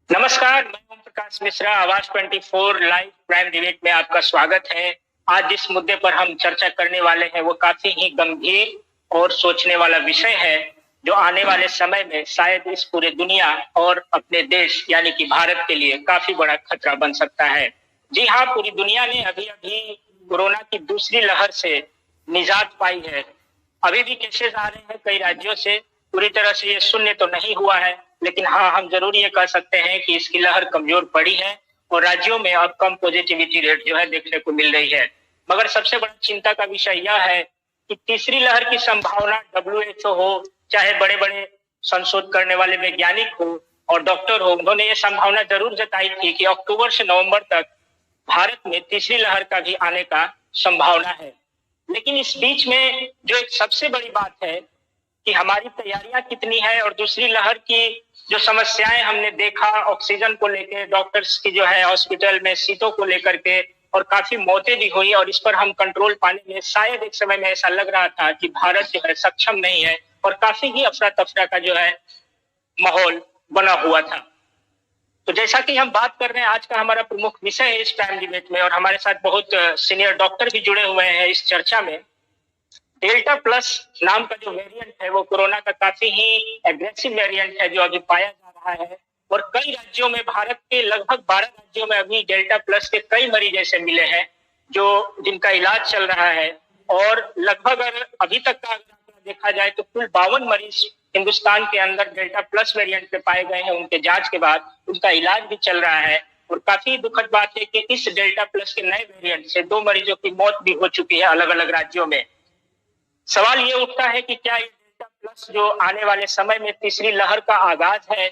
नमस्कार, मैं ओम प्रकाश मिश्रा, आवाज 24 लाइव प्राइम डिबेट में आपका स्वागत है। आज जिस मुद्दे पर हम चर्चा करने वाले हैं वो काफी ही गंभीर और सोचने वाला विषय है, जो आने वाले समय में शायद इस पूरे दुनिया और अपने देश यानी कि भारत के लिए काफी बड़ा खतरा बन सकता है। जी हाँ, पूरी दुनिया ने अभी अभी कोरोना की दूसरी लहर से निजात पाई है। अभी भी केसेस आ रहे हैं कई राज्यों से, पूरी तरह से ये शून्य तो नहीं हुआ है, लेकिन हाँ, हम जरूर ये कह सकते हैं कि इसकी लहर कमजोर पड़ी है और राज्यों में अब कम पॉजिटिविटी रेट जो है देखने को मिल रही है। मगर सबसे बड़ा चिंता का विषय यह है कि तीसरी लहर की संभावना WHO हो, चाहे बड़े बड़े संशोधन करने वाले वैज्ञानिक हो और डॉक्टर हो, उन्होंने ये संभावना जरूर जताई थी कि अक्टूबर से नवंबर तक भारत में तीसरी लहर का भी आने का संभावना है। लेकिन इस बीच में जो एक सबसे बड़ी बात है कि हमारी तैयारियां कितनी है और दूसरी लहर की जो समस्याएं हमने देखा, ऑक्सीजन को लेकर, डॉक्टर्स की जो है हॉस्पिटल में सीटों को लेकर के, और काफी मौतें भी हुई, और इस पर हम कंट्रोल पाने में शायद एक समय में ऐसा लग रहा था कि भारत जो है सक्षम नहीं है और काफी ही अफरा तफरा का जो है माहौल बना हुआ था। तो जैसा कि हम बात कर रहे हैं, आज का हमारा प्रमुख विषय है इस टाइम डिबेट में, और हमारे साथ बहुत सीनियर डॉक्टर भी जुड़े हुए हैं इस चर्चा में। डेल्टा प्लस नाम का जो वेरिएंट है वो कोरोना का काफी ही एग्रेसिव वेरिएंट है जो अभी पाया जा रहा है, और कई राज्यों में, भारत के लगभग 12 राज्यों में अभी डेल्टा प्लस के कई मरीज ऐसे मिले हैं जो जिनका इलाज चल रहा है। और लगभग अगर अभी तक का आंकड़ा देखा जाए तो कुल 52 मरीज हिंदुस्तान के अंदर डेल्टा प्लस वेरिएंट पे पाए गए हैं। उनके जांच के बाद उनका इलाज भी चल रहा है, और काफी दुखद बात है कि इस डेल्टा प्लस के नए वेरिएंट से 2 मरीजों की मौत भी हो चुकी है अलग अलग राज्यों में। सवाल ये उठता है कि क्या ये डेल्टा प्लस जो आने वाले समय में तीसरी लहर का आगाज है,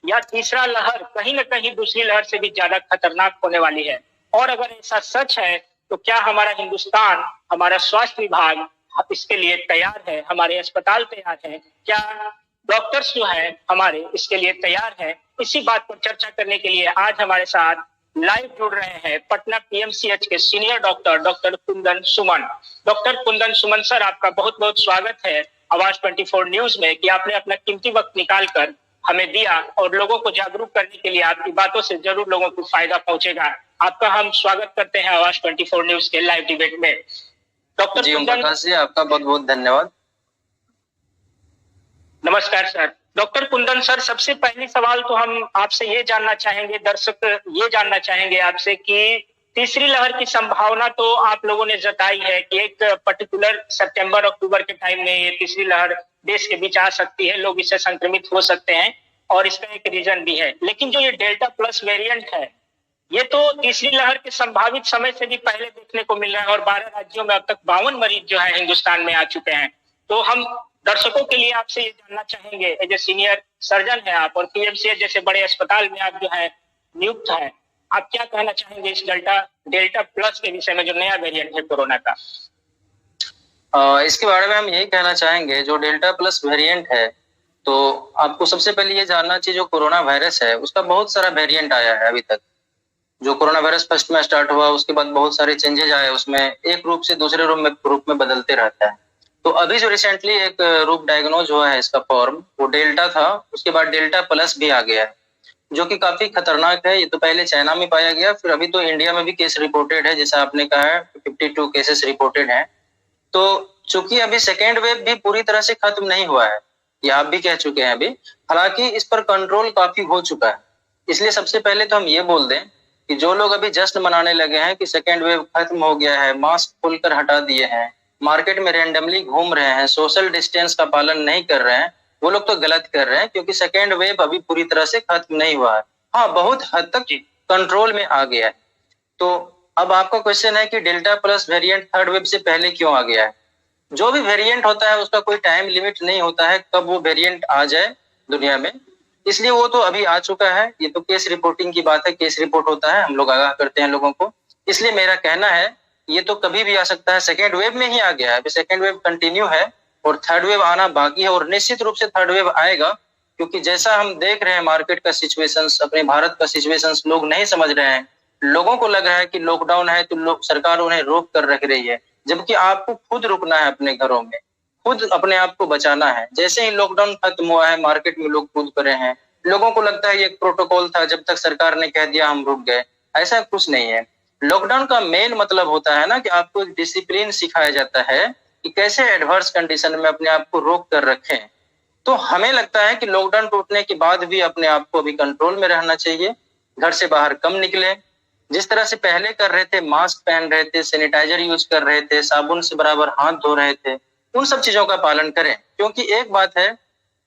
या तीसरा लहर कहीं ना कहीं दूसरी लहर से भी ज्यादा खतरनाक होने वाली है। और अगर ऐसा सच है तो क्या हमारा हिंदुस्तान, हमारा स्वास्थ्य विभाग इसके लिए तैयार है, हमारे अस्पताल तैयार है, क्या डॉक्टर्स जो है हमारे इसके लिए तैयार है? इसी बात पर चर्चा करने के लिए आज हमारे साथ लाइव जुड़ रहे हैं पटना PMCH के सीनियर डॉक्टर डॉक्टर कुंदन सुमन। डॉक्टर कुंदन सुमन सर, आपका बहुत बहुत स्वागत है आवाज 24 न्यूज में, कि आपने अपना कीमती वक्त निकालकर हमें दिया, और लोगों को जागरूक करने के लिए आपकी बातों से जरूर लोगों को फायदा पहुंचेगा। आपका हम स्वागत करते हैं आवाज 24 न्यूज के लाइव डिबेट में। डॉक्टर जी ओम प्रकाश जी, आपका बहुत बहुत धन्यवाद। नमस्कार सर। डॉक्टर कुंदन सर, सबसे पहली सवाल तो हम आपसे ये जानना चाहेंगे, दर्शक ये जानना चाहेंगे आपसे कि तीसरी लहर की संभावना तो आप लोगों ने जताई है कि एक पर्टिकुलर सितंबर अक्टूबर के टाइम में ये तीसरी लहर देश के बीच आ सकती है, लोग इससे संक्रमित हो सकते हैं, और इसका एक रीजन भी है। लेकिन जो ये डेल्टा प्लस वेरिएंट है, ये तो तीसरी लहर के संभावित समय से भी पहले देखने को मिल रहा है, और 12 राज्यों में अब तक 52 मरीज जो है हिंदुस्तान में आ चुके हैं। तो हम दर्शकों के लिए आपसे ये जानना चाहेंगे, एज ए सीनियर सर्जन है आप, और PMCH जैसे बड़े अस्पताल में आप जो है नियुक्त है, आप क्या कहना चाहेंगे इस डेल्टा प्लस के विषय में, जो नया वेरिएंट है कोरोना का? इसके बारे में हम यही कहना चाहेंगे, जो डेल्टा प्लस वेरिएंट है, तो आपको सबसे पहले ये जानना चाहिए जो कोरोना वायरस है उसका बहुत सारा वेरिएंट आया है अभी तक। जो कोरोना वायरस फर्स्ट में स्टार्ट हुआ, उसके बाद बहुत सारे चेंजेस आए, उसमें एक रूप से दूसरे रूप में बदलते रहता है। तो अभी जो रिसेंटली एक रूप डायग्नोज हुआ है इसका फॉर्म, वो डेल्टा था, उसके बाद डेल्टा प्लस भी आ गया है, जो कि काफी खतरनाक है। ये तो पहले चाइना में पाया गया, फिर अभी तो इंडिया में भी केस रिपोर्टेड है, जैसा आपने कहा है 52 केसेस रिपोर्टेड हैं। तो चूंकि अभी सेकेंड वेव भी पूरी तरह से खत्म नहीं हुआ है, ये आप भी कह चुके हैं अभी, हालांकि इस पर कंट्रोल काफी हो चुका है। इसलिए सबसे पहले तो हम ये बोल दें कि जो लोग अभी जश्न मनाने लगे हैं कि सेकेंड वेव खत्म हो गया है, मास्क खुलकर हटा दिए हैं, मार्केट में रैंडमली घूम रहे हैं, सोशल डिस्टेंस का पालन नहीं कर रहे हैं, वो लोग तो गलत कर रहे हैं, क्योंकि सेकेंड वेव अभी पूरी तरह से खत्म नहीं हुआ है। हाँ, बहुत हद तक कंट्रोल में आ गया है। तो अब आपका क्वेश्चन है कि delta plus variant third wave से पहले क्यों आ गया है? जो भी वेरिएंट होता है उसका कोई टाइम लिमिट नहीं होता है कब वो वेरिएंट आ जाए दुनिया में, इसलिए वो तो अभी आ चुका है। ये तो केस रिपोर्टिंग की बात है, केस रिपोर्ट होता है, हम लोग आगाह करते हैं लोगों को। इसलिए मेरा कहना है ये तो कभी भी आ सकता है, सेकेंड वेव में ही आ गया है, अभी सेकेंड वेव कंटिन्यू है और थर्ड वेव आना बाकी है, और निश्चित रूप से थर्ड वेव आएगा, क्योंकि जैसा हम देख रहे हैं मार्केट का सिचुएशंस, अपने भारत का सिचुएशंस लोग नहीं समझ रहे हैं। लोगों को लग रहा है कि लॉकडाउन है तो सरकार उन्हें रोक कर रख रही है, जबकि आपको खुद रुकना है अपने घरों में, खुद अपने आप को बचाना है। जैसे ही लॉकडाउन खत्म हुआ है, मार्केट में लोग कूद पड़े हैं, लोगों को लगता है ये एक प्रोटोकॉल था, जब तक सरकार ने कह दिया हम रुक गए। ऐसा कुछ नहीं है। लॉकडाउन का मेन मतलब होता है ना कि आपको एक डिसिप्लिन सिखाया जाता है कि कैसे एडवर्स कंडीशन में अपने आप को रोक कर रखें। तो हमें लगता है कि लॉकडाउन टूटने के बाद भी अपने आप को अभी कंट्रोल में रहना चाहिए, घर से बाहर कम निकले, जिस तरह से पहले कर रहे थे, मास्क पहन रहे थे, सैनिटाइजर यूज कर रहे थे, साबुन से बराबर हाथ धो रहे थे, उन सब चीजों का पालन करें। क्योंकि एक बात है,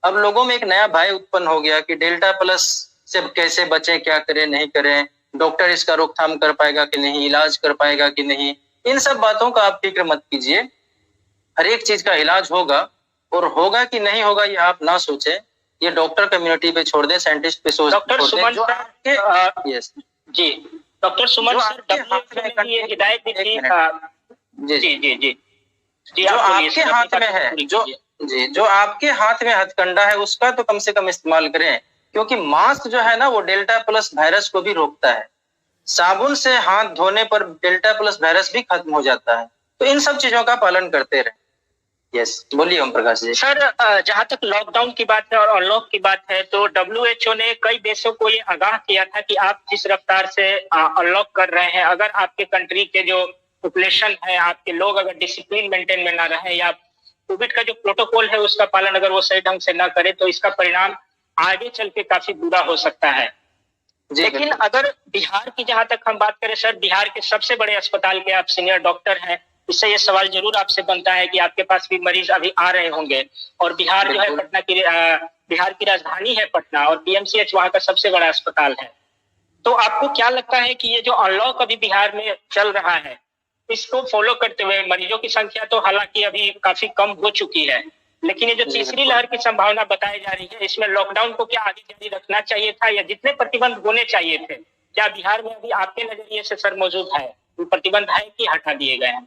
अब लोगों में एक नया भय उत्पन्न हो गया कि डेल्टा प्लस से कैसे बचें, क्या करें नहीं करें, डॉक्टर इसका रोकथाम कर पाएगा कि नहीं, इलाज कर पाएगा कि नहीं। इन सब बातों का आप फिक्र मत कीजिए, हर एक चीज का इलाज होगा, और होगा कि नहीं होगा ये आप ना सोचें, ये डॉक्टर कम्युनिटी पे छोड़ दें, साइंटिस्ट पे सोच डॉक्टर सुमन जो आपके यस जी डॉक्टर सुमन सर, WHO ने ये हिदायत दी थी। जी जी जी जी जी जो आप बोलिए आपके सर, हाथ अपनी में बात है, पूरी जो कीजिए। जो आपके हाथ में हथकंडा है उसका तो कम से कम इस्तेमाल करें। क्योंकि मास्क जो है ना वो डेल्टा प्लस वायरस को भी रोकता है, साबुन से हाथ धोने पर डेल्टा प्लस वायरस भी खत्म हो जाता है। तो इन सब चीजों का पालन करते रहे। यस, बोलिए ओम प्रकाश जी। सर, जहां तक लॉकडाउन की बात है और अनलॉक की बात है, तो WHO ने कई देशों को ये आगाह किया था कि आप जिस रफ्तार से अनलॉक कर रहे हैं, अगर आपके कंट्री के जो पॉपुलेशन है, आपके लोग अगर डिसिप्लिन मेंटेन में ना रहे, या कोविड का जो प्रोटोकॉल है उसका पालन अगर वो सही ढंग से ना करे, तो इसका परिणाम आगे चल के काफी बुरा हो सकता है। लेकिन अगर बिहार की जहां तक हम बात करें सर, बिहार के सबसे बड़े अस्पताल के आप सीनियर डॉक्टर हैं, इससे ये सवाल जरूर आपसे बनता है कि आपके पास भी मरीज अभी आ रहे होंगे, और बिहार जो है पटना की बिहार की राजधानी है पटना, और PMCH वहां का सबसे बड़ा अस्पताल है। तो आपको क्या लगता है कि ये जो अनलॉक अभी बिहार में चल रहा है, इसको फॉलो करते हुए मरीजों की संख्या तो हालांकि अभी काफी कम हो चुकी है, लेकिन ये जो तीसरी लहर की संभावना बताई जा रही है, इसमें लॉकडाउन को क्या आगे जारी रखना चाहिए था, या जितने प्रतिबंध होने चाहिए थे, क्या बिहार में अभी आपके नजरिए से सर मौजूद है, प्रतिबंध है कि हटा दिए गए हैं?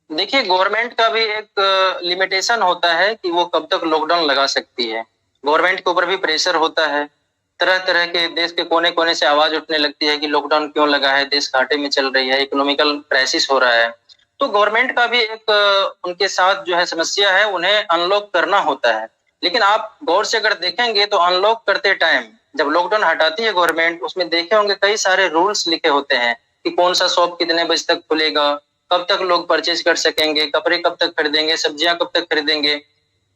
देखिए, गवर्नमेंट का भी एक लिमिटेशन होता है कि वो कब तक लॉकडाउन लगा सकती है। गवर्नमेंट के ऊपर भी प्रेशर होता है, तरह तरह के देश के कोने कोने से आवाज उठने लगती है कि लॉकडाउन क्यों लगा है, देश घाटे में चल रही है, इकोनॉमिकल क्राइसिस हो रहा है। तो गवर्नमेंट का भी एक उनके साथ जो है समस्या है, उन्हें अनलॉक करना होता है। लेकिन आप गौर से अगर देखेंगे तो अनलॉक करते टाइम जब लॉकडाउन हटाती है गवर्नमेंट, उसमें देखे होंगे कई सारे रूल्स लिखे होते हैं कि कौन सा शॉप कितने बजे तक खुलेगा, कब तक लोग परचेज कर सकेंगे, कपड़े कब तक खरीदेंगे, सब्जियां कब तक खरीदेंगे।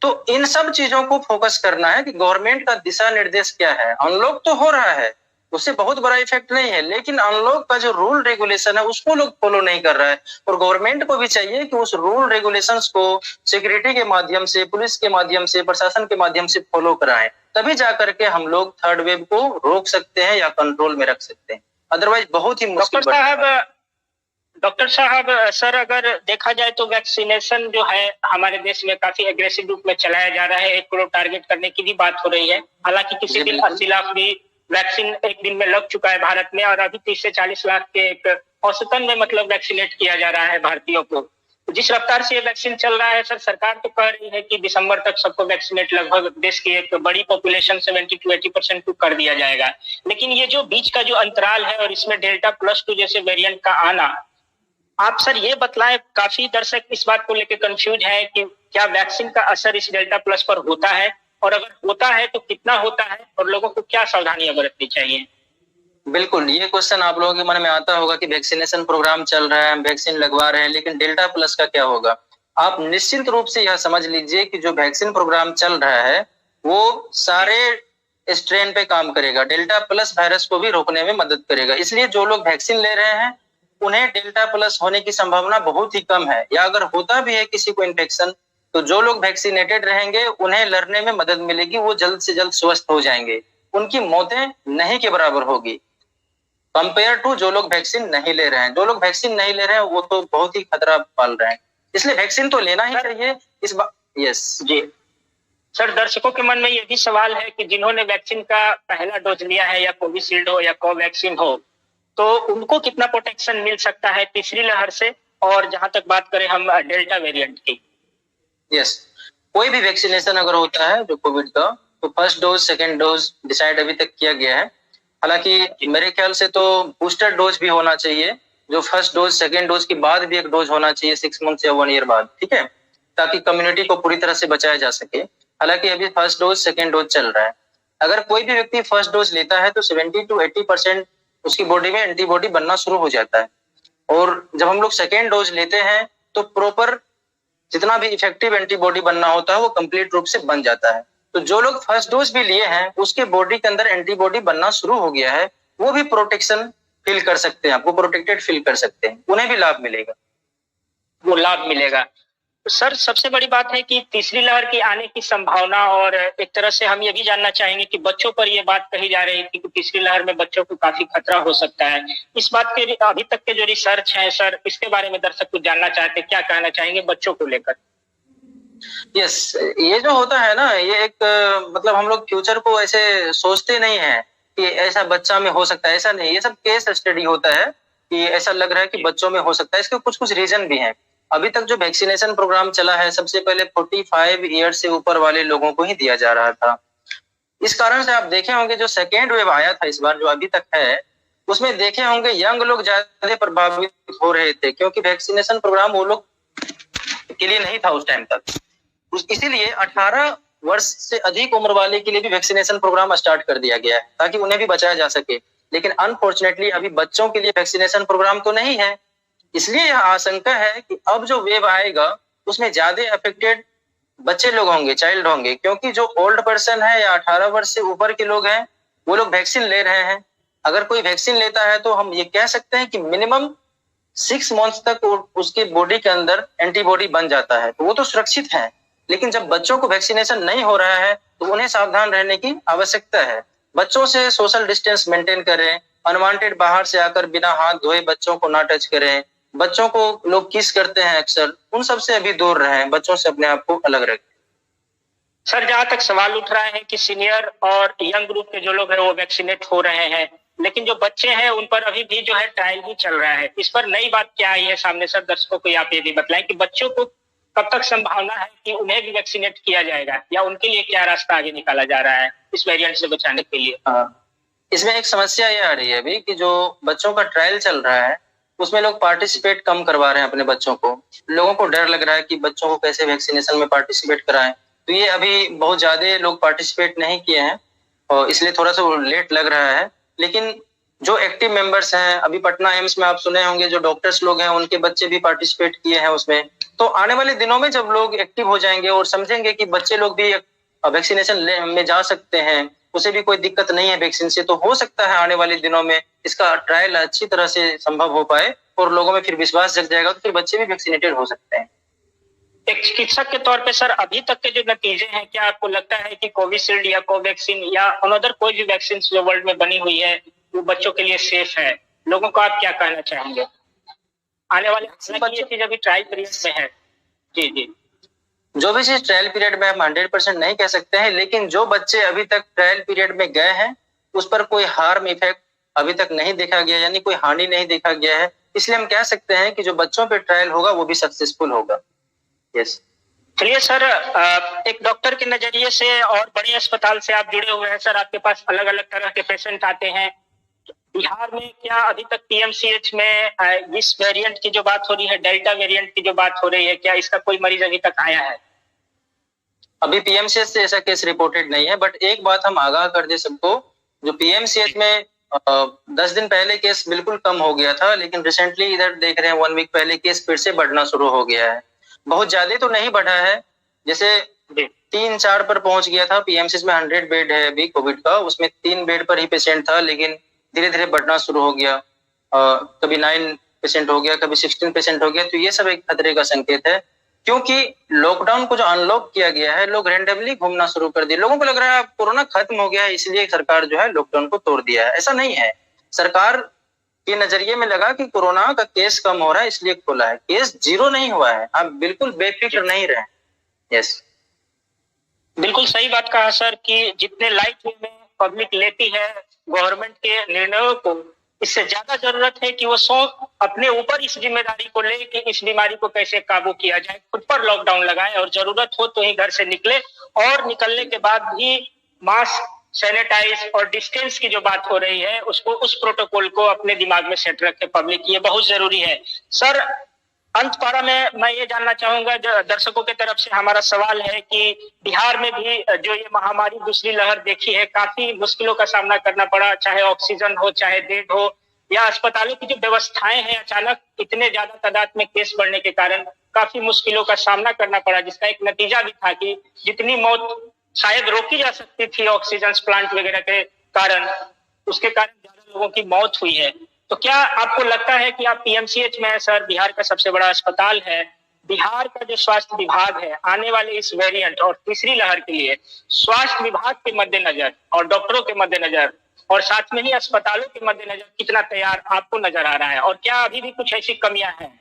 तो इन सब चीजों को फोकस करना है कि गवर्नमेंट का दिशा निर्देश क्या है। अनलॉक तो हो रहा है, उससे बहुत बड़ा इफेक्ट नहीं है, लेकिन अनलॉक का जो रूल रेगुलेशन है उसको लोग फॉलो नहीं कर रहा है। और गवर्नमेंट को भी चाहिए कि उस रूल रेगुलेशंस को सिक्योरिटी के माध्यम से, पुलिस के माध्यम से, प्रशासन के माध्यम से फॉलो कराएं, तभी जाकर के हम लोग थर्ड वेव को रोक सकते हैं या कंट्रोल में रख सकते हैं। अदरवाइज बहुत ही मुश्किल। डॉक्टर साहब, सर अगर देखा जाए तो वैक्सीनेशन जो है हमारे देश में काफी एग्रेसिव रूप में चलाया जा रहा है, 1 करोड़ टारगेट करने की भी बात हो रही है। हालांकि किसी दिन 80 लाख भी वैक्सीन एक दिन में लग चुका है भारत में, और अभी 30 से 40 लाख के एक औसतन में मतलब वैक्सीनेट किया जा रहा है भारतीयों को। जिस रफ्तार से ये वैक्सीन चल रहा है सर, सरकार तो कह रही है कि दिसंबर तक सबको वैक्सीनेट लगभग देश की एक बड़ी पॉपुलेशन 70 to 80% को कर दिया जाएगा। लेकिन ये जो बीच का जो अंतराल है और इसमें डेल्टा प्लस 2 जैसे वेरिएंट का आना, आप सर ये बतलाएं, काफी दर्शक इस बात को लेकर कंफ्यूज है कि क्या वैक्सीन का असर इस डेल्टा प्लस पर होता है, और अगर होता है तो कितना होता है, और लोगों को क्या सावधानियां बरतनी चाहिए? बिल्कुल, ये क्वेश्चन आप लोगों के मन में आता होगा कि वैक्सीनेशन प्रोग्राम चल रहा है, हम वैक्सीन लगवा रहे हैं, लेकिन डेल्टा प्लस का क्या होगा। आप निश्चिंत रूप से यह समझ लीजिए कि जो वैक्सीन प्रोग्राम चल रहा है वो सारे स्ट्रेन पे काम करेगा, डेल्टा प्लस वायरस को भी रोकने में मदद करेगा। इसलिए जो लोग वैक्सीन ले रहे हैं उन्हें डेल्टा प्लस होने की संभावना बहुत ही कम है, या अगर होता भी है किसी को इन्फेक्शन, तो जो लोग वैक्सीनेटेड रहेंगे उन्हें लड़ने में मदद मिलेगी, वो जल्द से जल्द स्वस्थ हो जाएंगे, उनकी मौतें नहीं के बराबर होगी कंपेयर टू जो लोग वैक्सीन नहीं ले रहे हैं। जो लोग वैक्सीन नहीं ले रहे हैं वो तो बहुत ही खतरा पाल रहे हैं, इसलिए वैक्सीन तो लेना ही चाहिए इस बार। यस जी सर, दर्शकों के मन में ये भी सवाल है कि जिन्होंने वैक्सीन का पहला डोज लिया है, या कोविशील्ड हो या कोवैक्सीन हो, तो उनको कितना प्रोटेक्शन मिल सकता है तीसरी लहर से, और जहां तक बात करें हम डेल्टा वेरिएंट की? यस, कोई भी वैक्सीनेशन अगर होता है जो कोविड का, तो first dose second dose decide अभी तक किया गया है। हालांकि मेरे ख्याल से तो बूस्टर डोज भी होना चाहिए, जो फर्स्ट डोज सेकेंड डोज के बाद भी एक डोज होना चाहिए 6 मंथ या 1 ईयर बाद, ठीक है, ताकि कम्युनिटी को पूरी तरह से बचाया जा सके। हालांकि अभी फर्स्ट डोज सेकेंड डोज चल रहा है। अगर कोई भी व्यक्ति फर्स्ट डोज लेता है तो 70 to 80% उसकी बॉडी में एंटीबॉडी बनना शुरू हो जाता है, और जब हम लोग सेकेंड डोज लेते हैं तो प्रॉपर जितना भी इफेक्टिव एंटीबॉडी बनना होता है वो कंप्लीट रूप से बन जाता है। तो जो लोग फर्स्ट डोज भी लिए हैं उसके बॉडी के अंदर एंटीबॉडी बनना शुरू हो गया है, वो भी प्रोटेक्शन फील कर सकते हैं, आपको प्रोटेक्टेड फील कर सकते हैं, उन्हें भी लाभ मिलेगा। वो लाभ मिलेगा। तो सर सबसे बड़ी बात है कि तीसरी लहर की आने की संभावना, और एक तरह से हम ये भी जानना चाहेंगे कि बच्चों पर ये बात कही जा रही थी कि तीसरी लहर में बच्चों को काफी खतरा हो सकता है। इस बात के अभी तक के जो रिसर्च है सर, इसके बारे में दर्शक कुछ जानना चाहते हैं, क्या कहना चाहेंगे बच्चों को लेकर? यस, ये जो होता है ना, ये एक मतलब हम लोग फ्यूचर को ऐसे सोचते नहीं है कि ऐसा बच्चा में हो सकता है, ऐसा नहीं, ये सब केस स्टडी होता है कि ऐसा लग रहा है कि बच्चों में हो सकता है। इसके कुछ कुछ रीजन भी हैं। अभी तक जो वैक्सीनेशन प्रोग्राम चला है सबसे पहले 45 ईयर से ऊपर वाले लोगों को ही दिया जा रहा था। इस कारण से आप देखे होंगे जो सेकेंड वेव आया था इस बार जो अभी तक है, उसमें देखे होंगे यंग लोग ज्यादा प्रभावित हो रहे थे, क्योंकि वैक्सीनेशन प्रोग्राम वो लोग के लिए नहीं था उस टाइम तक। इसीलिए 18 वर्ष से अधिक उम्र वाले के लिए भी वैक्सीनेशन प्रोग्राम स्टार्ट कर दिया गया है ताकि उन्हें भी बचाया जा सके। लेकिन अनफॉर्चुनेटली अभी बच्चों के लिए वैक्सीनेशन प्रोग्राम तो नहीं है, इसलिए यह आशंका है कि अब जो वेव आएगा उसमें ज्यादा अफेक्टेड बच्चे लोग होंगे, चाइल्ड होंगे, क्योंकि जो ओल्ड पर्सन है या 18 वर्ष से ऊपर के लोग हैं वो लोग वैक्सीन ले रहे हैं। अगर कोई वैक्सीन लेता है तो हम ये कह सकते हैं कि मिनिमम 6 मंथ्स तक उसके बॉडी के अंदर एंटीबॉडी बन जाता है, तो वो तो सुरक्षित है। लेकिन जब बच्चों को वैक्सीनेशन नहीं हो रहा है तो उन्हें सावधान रहने की आवश्यकता है। बच्चों से सोशल डिस्टेंस मेंटेन करें, अनवांटेड बाहर से आकर बिना हाथ धोए बच्चों को ना टच करें, बच्चों को लोग किस करते हैं अक्सर, उन सब से अभी दूर रहें, बच्चों से अपने आप को अलग रखें। सर जहां तक सवाल उठ रहा है कि सीनियर और यंग ग्रुप के जो लोग हैं वो वैक्सीनेट हो रहे हैं, लेकिन जो बच्चे हैं उन पर अभी भी जो है ट्रायल ही चल रहा है, इस पर नई बात क्या आई है सामने? सर दर्शकों को आप ये भी बताएं कि बच्चों को कब तक संभावना है कि उन्हें भी वैक्सीनेट किया जाएगा, या उनके लिए क्या रास्ता आगे निकाला जा रहा है इस वेरिएंट से बचाने के लिए? इसमें एक समस्या ये आ रही है अभी कि जो बच्चों का ट्रायल चल रहा है उसमें लोग पार्टिसिपेट कम करवा रहे हैं अपने बच्चों को। लोगों को डर लग रहा है कि बच्चों को कैसे वैक्सीनेशन में पार्टिसिपेट कराएं, तो ये अभी बहुत ज्यादा लोग पार्टिसिपेट नहीं किए हैं और इसलिए थोड़ा सा लेट लग रहा है। लेकिन जो एक्टिव मेंबर्स हैं, अभी पटना एम्स में आप सुने होंगे जो डॉक्टर्स लोग हैं उनके बच्चे भी पार्टिसिपेट किए हैं उसमें। तो आने वाले दिनों में जब लोग एक्टिव हो जाएंगे और समझेंगे कि बच्चे लोग भी वैक्सीनेशन में जा सकते हैं, उसे भी कोई दिक्कत नहीं है वैक्सीन से, तो हो सकता है आने वाले दिनों में इसका ट्रायल अच्छी तरह से संभव हो पाए और लोगों में फिर विश्वास जग जाएगा, तो फिर बच्चे भी वैक्सीनेटेड हो सकते हैं। एक चिकित्सक के तौर पे सर अभी तक के जो नतीजे हैं, क्या आपको लगता है कि कोविशील्ड या कोवैक्सीन या अनदर कोई भी वैक्सीन जो वर्ल्ड में बनी हुई है वो बच्चों के लिए सेफ है? लोगों को आप क्या कहना चाहेंगे आने वाले, ये चीज अभी ट्रायल पीरियड में है? जी जी, जो भी चीज ट्रायल पीरियड में हम 100% नहीं कह सकते हैं, लेकिन जो बच्चे अभी तक ट्रायल पीरियड में गए हैं उस पर कोई हार्म इफेक्ट अभी तक नहीं देखा गया, यानी कोई हानि नहीं देखा गया है, इसलिए हम कह सकते हैं कि जो बच्चों पे ट्रायल होगा वो भी सक्सेसफुल होगा। यस। चलिए सर, एक डॉक्टर के नजरिए से और बड़े अस्पताल से आप जुड़े हुए हैं सर, आपके पास अलग अलग तरह के पेशेंट आते हैं। बिहार में क्या अभी तक पीएमसीएच में इस वेरिएंट की जो बात हो रही है, डेल्टा वेरिएंट की जो बात हो रही है, क्या इसका कोई मरीज अभी तक आया है? अभी पीएमसीएच से ऐसा केस रिपोर्टेड नहीं है, बट एक बात हम आगाह कर दे सबको, जो पीएमसीएच में 10 दिन पहले केस बिल्कुल कम हो गया था, लेकिन रिसेंटली इधर देख रहे हैं 1 वीक पहले केस फिर से बढ़ना शुरू हो गया है। बहुत ज्यादा तो नहीं बढ़ा है, जैसे 3-4 पर पहुंच गया था। पीएमसीएच में 100 बेड है अभी कोविड का, उसमें 3 बेड पर ही पेशेंट था, लेकिन धीरे धीरे बढ़ना शुरू हो गया। कभी 9 पेशेंट हो गया, कभी 16 पेशेंट हो गया, तो ये सब एक खतरे का संकेत है, क्योंकि लॉकडाउन को जो अनलॉक किया गया है लोग रैंडमली घूमना शुरू कर दिए। लोगों को लग रहा है कोरोना खत्म हो गया है इसलिए सरकार जो है लॉकडाउन को तोड़ दिया है, ऐसा नहीं है। सरकार के नजरिए में लगा कि कोरोना का केस कम हो रहा है इसलिए खोला है, केस 0 नहीं हुआ है, आप बिल्कुल बेफिक्र नहीं रहे। यस, बिल्कुल सही बात कहा सर कि जितने लाइट वे में पब्लिक लेती है गवर्नमेंट के निर्णयों को, इससे ज्यादा जरूरत है कि वो अपने ऊपर इस जिम्मेदारी को ले कि इस बीमारी को कैसे काबू किया जाए, खुद पर लॉकडाउन लगाए और जरूरत हो तो ही घर से निकले, और निकलने के बाद भी मास्क, सैनिटाइज और डिस्टेंस की जो बात हो रही है उसको, उस प्रोटोकॉल को अपने दिमाग में सेट रखे पब्लिक, ये बहुत जरूरी है। सर अंत पारा में मैं ये जानना चाहूंगा, जो दर्शकों की तरफ से हमारा सवाल है कि बिहार में भी जो ये महामारी दूसरी लहर देखी है, काफी मुश्किलों का सामना करना पड़ा, चाहे ऑक्सीजन हो, चाहे बेड हो, या अस्पतालों की जो व्यवस्थाएं हैं, अचानक इतने ज्यादा तादाद में केस बढ़ने के कारण काफी मुश्किलों का सामना करना पड़ा, जिसका एक नतीजा भी था कि जितनी मौत शायद रोकी जा सकती थी ऑक्सीजन प्लांट वगैरह के कारण, उसके कारण ज्यादा लोगों की मौत हुई है। तो क्या आपको लगता है कि आप पीएमसीएच में है सर, बिहार का सबसे बड़ा अस्पताल है, बिहार का जो स्वास्थ्य विभाग है आने वाले इस वेरिएंट और तीसरी लहर के लिए स्वास्थ्य विभाग के मद्देनजर और डॉक्टरों के मद्देनजर और साथ में ही अस्पतालों के मद्देनजर कितना तैयार आपको नजर आ रहा है, और क्या अभी भी कुछ ऐसी कमियां हैं?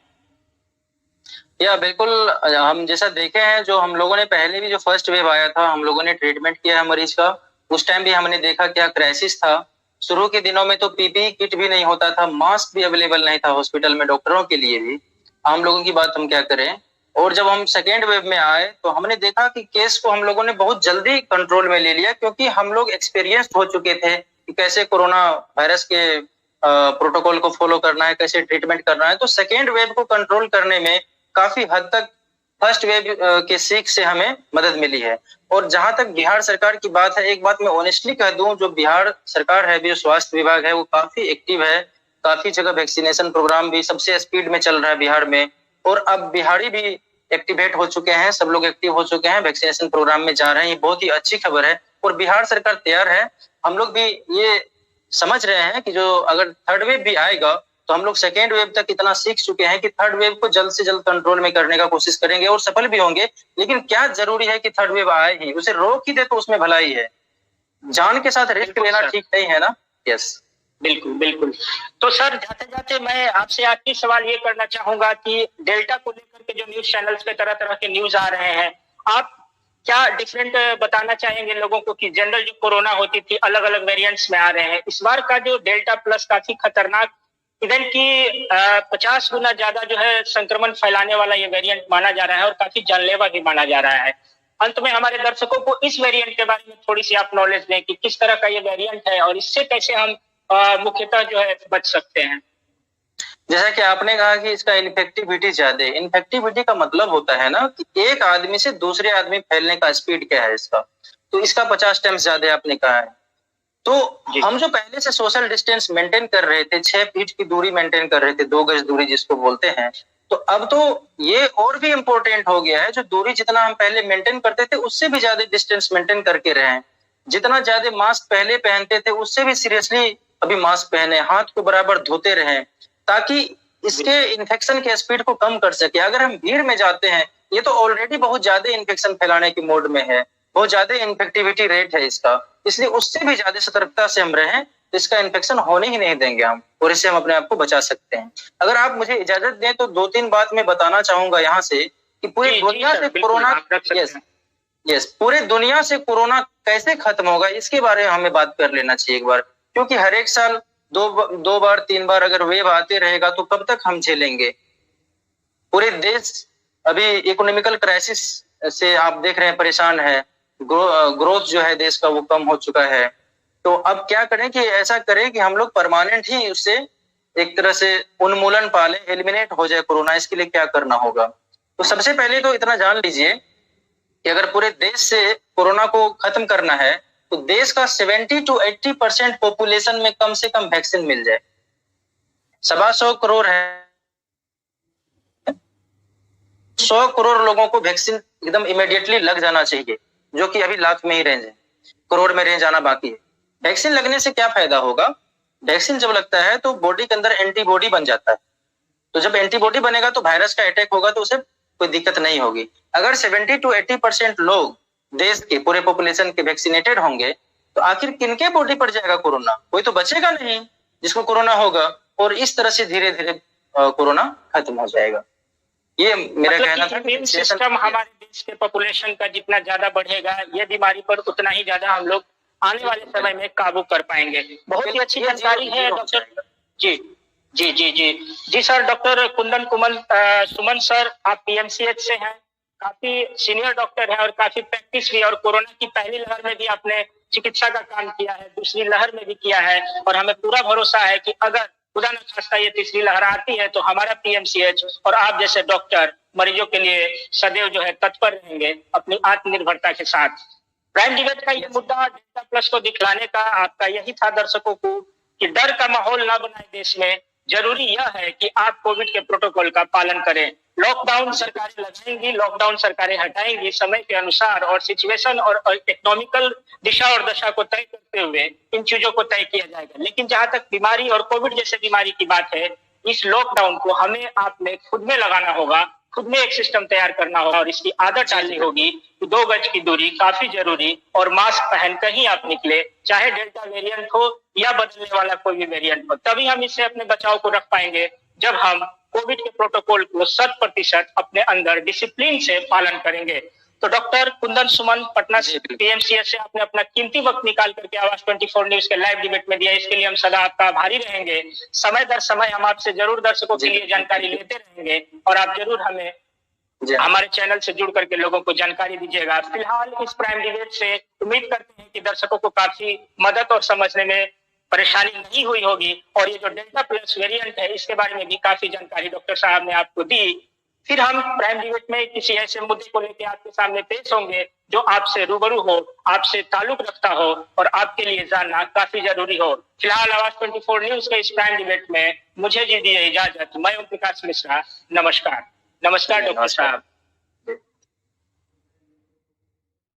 या बिल्कुल, हम जैसा देखे हैं, जो हम लोगों ने पहले भी जो फर्स्ट वेव आया था, हम लोगों ने ट्रीटमेंट किया है मरीज का, उस टाइम भी हमने देखा क्या क्राइसिस था। शुरू के दिनों में तो पीपीई किट भी नहीं होता था, मास्क भी अवेलेबल नहीं था हॉस्पिटल में डॉक्टरों के लिए भी, हम लोगों की बात हम क्या करें। और जब हम सेकेंड वेव में आए तो हमने देखा कि केस को हम लोगों ने बहुत जल्दी कंट्रोल में ले लिया, क्योंकि हम लोग एक्सपीरियंस्ड हो चुके थे कि कैसे कोरोना वायरस के प्रोटोकॉल को फॉलो करना है, कैसे ट्रीटमेंट करना है। तो सेकेंड वेव को कंट्रोल करने में काफी हद तक फर्स्ट वेव के सीख से हमें मदद मिली है। और जहां तक बिहार सरकार की बात है, एक बात मैं ऑनेस्टली कह दूं, जो बिहार सरकार है, जो स्वास्थ्य विभाग है, वो काफी एक्टिव है, काफी जगह वैक्सीनेशन प्रोग्राम भी सबसे स्पीड में चल रहा है बिहार में। और अब बिहारी भी एक्टिवेट हो चुके हैं, सब लोग एक्टिव हो चुके हैं, वैक्सीनेशन प्रोग्राम में जा रहे हैं, ये बहुत ही अच्छी खबर है। और बिहार सरकार तैयार है, हम लोग भी ये समझ रहे हैं कि जो अगर थर्ड वेव भी आएगा तो हम लोग सेकेंड वेव तक इतना सीख चुके हैं कि थर्ड वेव को जल्द से जल्द कंट्रोल में करने का कोशिश करेंगे और सफल भी होंगे। लेकिन क्या जरूरी है कि थर्ड वेव आए ही, उसे रोक ही दे तो उसमें भलाई है, जान के साथ रिस्क लेना ठीक नहीं है ना। यस, बिल्कुल बिल्कुल। तो सर, जाते जाते मैं आपसे आखिरी सवाल ये करना चाहूंगा कि डेल्टा को लेकर के जो न्यूज चैनल्स पे तरह तरह के न्यूज आ रहे हैं, आप क्या डिफरेंट बताना चाहेंगे लोगों को कि जनरल जो कोरोना होती थी अलग अलग वेरिएंट्स में आ रहे हैं, इस बार का जो डेल्टा प्लस काफी खतरनाक, इवन की 50 गुना ज्यादा जो है संक्रमण फैलाने वाला ये वेरिएंट माना जा रहा है और काफी जानलेवा भी माना जा रहा है। अंत में हमारे दर्शकों को इस वेरिएंट के बारे में थोड़ी सी आप नॉलेज दें कि किस तरह का ये वेरिएंट है और इससे कैसे हम मुख्यतः जो है बच सकते हैं। जैसा कि आपने कहा कि इसका इन्फेक्टिविटी ज्यादा है। इन्फेक्टिविटी का मतलब होता है ना कि एक आदमी से दूसरे आदमी फैलने का स्पीड क्या है इसका, तो इसका 50 टाइम्स ज्यादा आपने कहा है। तो हम जो पहले से सोशल डिस्टेंस मेंटेन कर रहे थे, 6 फीट की दूरी मेंटेन कर रहे थे, 2 गज दूरी जिसको बोलते हैं, तो अब तो ये और भी इम्पोर्टेंट हो गया है। जो दूरी जितना हम पहले मेंटेन करते थे उससे भी ज्यादा डिस्टेंस मेंटेन करके रहे। जितना ज्यादा मास्क पहले पहनते थे उससे भी सीरियसली अभी मास्क पहने, हाथ को बराबर धोते रहे, ताकि इसके इन्फेक्शन के स्पीड को कम कर सके। अगर हम भीड़ में जाते हैं, ये तो ऑलरेडी बहुत ज्यादा इन्फेक्शन फैलाने की मोड में है, बहुत ज्यादा इन्फेक्टिविटी रेट है इसका, इसलिए उससे भी ज्यादा सतर्कता से हम रहें तो इसका इन्फेक्शन होने ही नहीं देंगे हम, और इससे हम अपने आप को बचा सकते हैं। अगर आप मुझे इजाजत दें तो 2-3 बात मैं बताना चाहूंगा यहाँ से कि पूरी दुनिया से कोरोना, यस, पूरे दुनिया से कोरोना कैसे खत्म होगा इसके बारे में हमें बात कर लेना चाहिए एक बार, क्योंकि हर एक साल दो बार 3 बार अगर वेव आते रहेगा तो कब तक हम झेलेंगे। पूरे देश अभी इकोनॉमिकल क्राइसिस से आप देख रहे हैं परेशान है, ग्रोथ जो है देश का वो कम हो चुका है। तो अब क्या करें कि ऐसा करें कि हम लोग परमानेंट ही उससे एक तरह से उन्मूलन पाले, एलिमिनेट हो जाए कोरोना। इसके लिए क्या करना होगा? तो सबसे पहले तो इतना जान लीजिए कि अगर पूरे देश से कोरोना को खत्म करना है तो देश का 70 to 80% पॉपुलेशन में कम से कम वैक्सीन मिल जाए। 125 करोड़ है, 100 करोड़ लोगों को वैक्सीन एकदम इमीडिएटली लग जाना चाहिए, जो कि अभी लाख में ही रेंज है, करोड़ में रेंज आना बाकी है। वैक्सीन लगने से क्या फायदा होगा? वैक्सीन जब लगता है तो बॉडी के अंदर एंटीबॉडी बन जाता है, तो जब एंटीबॉडी बनेगा तो वायरस का अटैक होगा तो उसे कोई दिक्कत नहीं होगी। अगर 70 to 80% लोग देश के पूरे पॉपुलेशन के वैक्सीनेटेड होंगे तो आखिर किनके बॉडी पर जाएगा कोरोना? कोई तो बचेगा नहीं जिसको कोरोना होगा, और इस तरह से धीरे धीरे कोरोना खत्म हो जाएगा। ये मेरा कहना था। इम्यून सिस्टम हमारे देश के पॉपुलेशन का जितना ज्यादा बढ़ेगा, ये बीमारी पर उतना ही ज्यादा हम लोग आने वाले समय में काबू कर पाएंगे। बहुत ही अच्छी जानकारी है डॉक्टर जी। जी जी जी जी सर, डॉक्टर कुंदन सुमन सर, आप पीएमसीएच से हैं, काफी सीनियर डॉक्टर हैं और काफी प्रैक्टिस भी, और कोरोना की पहली लहर में भी आपने चिकित्सा का काम किया है, दूसरी लहर में भी किया है, और हमें पूरा भरोसा है कि अगर खुदा न खास्ता ये तीसरी लहर आती है तो हमारा पीएमसीएच और आप जैसे डॉक्टर मरीजों के लिए सदैव जो है तत्पर रहेंगे अपनी आत्मनिर्भरता के साथ। प्राइम डिबेट का ये मुद्दा डेल्टा प्लस को दिखलाने का आपका यही था दर्शकों को कि डर का माहौल ना बनाए देश में। जरूरी यह है कि आप कोविड के प्रोटोकॉल का पालन करें। लॉकडाउन सरकारें लगाएंगी, लॉकडाउन सरकारें हटाएंगी समय के अनुसार और सिचुएशन और इकोनॉमिकल दिशा और दशा को तय करते हुए इन चीजों को तय किया जाएगा। लेकिन जहां तक बीमारी और कोविड जैसे बीमारी की बात है, इस लॉकडाउन को हमें आप में खुद में लगाना होगा, खुद में एक सिस्टम तैयार करना होगा और इसकी आदत डालनी होगी कि 2 गज की दूरी काफी जरूरी और मास्क पहन कहीं आप निकले, चाहे डेल्टा वेरिएंट हो या बदलने वाला कोई भी वेरिएंट हो। तभी हम इससे अपने बचाव को रख पाएंगे जब हम कोविड के प्रोटोकॉल को 100% अपने अंदर डिसिप्लिन से पालन करेंगे। तो डॉक्टर कुंदन सुमन पटना से पीएमसीएच से आपने अपना कीमती वक्त निकाल करके आवाज 24 न्यूज के लाइव डिबेट में दिया, इसके लिए हम सदा आपका आभारी रहेंगे। समय दर समय हम आपसे जरूर दर्शकों के लिए जानकारी लेते रहेंगे और आप जरूर हमें हमारे चैनल से जुड़ करके लोगों को जानकारी दीजिएगा। फिलहाल इस प्राइम डिबेट से उम्मीद करते हैं कि दर्शकों को काफी मदद और समझने में परेशानी नहीं हुई होगी और ये जो डेल्टा प्लस वेरिएंट है इसके बारे में भी काफी जानकारी डॉक्टर साहब ने आपको दी। फिर हम प्राइम डिबेट में किसी ऐसे मुद्दे को लेकर आपके सामने पेश होंगे जो आपसे रूबरू हो, आपसे ताल्लुक रखता हो और आपके लिए जानना काफी जरूरी हो। फिलहाल आवाज 24 न्यूज के इस प्राइम डिबेट में मुझे दीजिए इजाजत। मैं ओम प्रकाश मिश्रा। नमस्कार। नमस्कार डॉक्टर साहब।